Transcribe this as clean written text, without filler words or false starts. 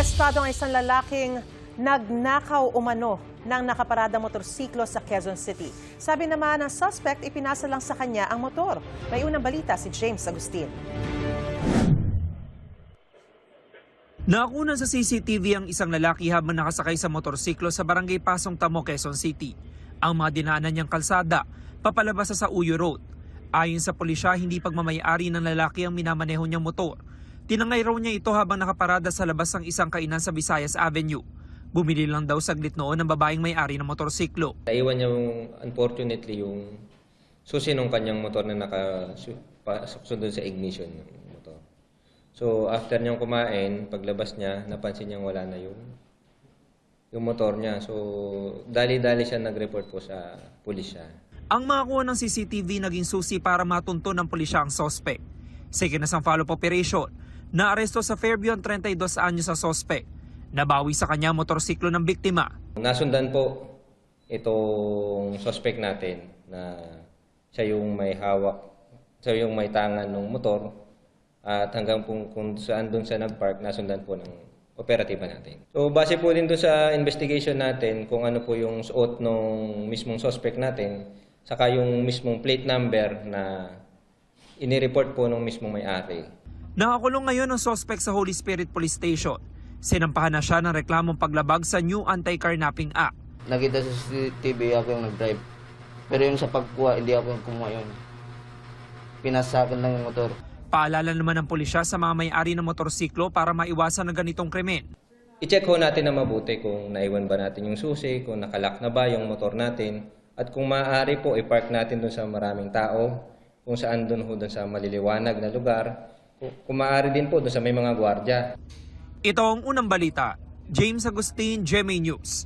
Arestado ang isang lalaking nagnakaw umano ng nakaparadang motorsiklo sa Quezon City. Sabi naman ng suspect, ipinasa lang sa kanya ang motor. May unang balita si James Agustin. Nakunan sa CCTV ang isang lalaki habang nakasakay sa motorsiklo sa barangay Pasong Tamo, Quezon City. Ang mga dinaanan niyang kalsada, papalabas sa Uyo Road. Ayon sa pulisya, hindi pagmamayari ng lalaki ang minamaneho niyang motor. Tinangay raw niya ito habang nakaparada sa labas ng isang kainan sa Visayas Avenue. Bumili lang daw saglit noon ng babaeng may-ari ng motorsiklo. Naiwan niya unfortunately yung susi ng kanyang motor na nakapasok doon sa ignition ng motor. So after niyang kumain, paglabas niya, napansin niyang wala na yung motor niya. So dali-dali siya nag-report po sa pulisya. Ang makakuha ng CCTV naging susi para matunto ng pulisya ang suspect. Sa ikinasang follow-up operation, naaresto sa Fairview 32 anyos sa suspect. Nabawi sa kanya motorsiklo ng biktima. Nasundan po itong suspect natin na siya yung may hawak, siya yung may tangan ng motor at hanggang kung saan doon sa nag-park, nasundan po ng operatiba natin. So base po din doon sa investigation natin kung ano po yung suot ng mismong suspect natin, saka yung mismong plate number na inireport po ng mismong may-ari. Nakakulong ngayon ang suspect sa Holy Spirit Police Station. Sinampahan na siya ng reklamong paglabag sa New Anti-Carnapping Act. Nakita sa CCTV ako yung nag-drive. Pero yung sa pagkuha, hindi ako yung kumuha yun. Pinasakin lang yung motor. Paalala naman ng pulisya sa mga may-ari ng motorsiklo para maiwasan ang ganitong krimen. I-check ho natin na mabuti kung naiwan ba natin yung susi, kung nakalak na ba yung motor natin. At kung maaari po, i-park natin doon sa maraming tao, kung saan doon sa maliliwanag na lugar. Kung maaari din po doon sa may mga gwardya. Ito ang unang balita. James Agustin, GMA News.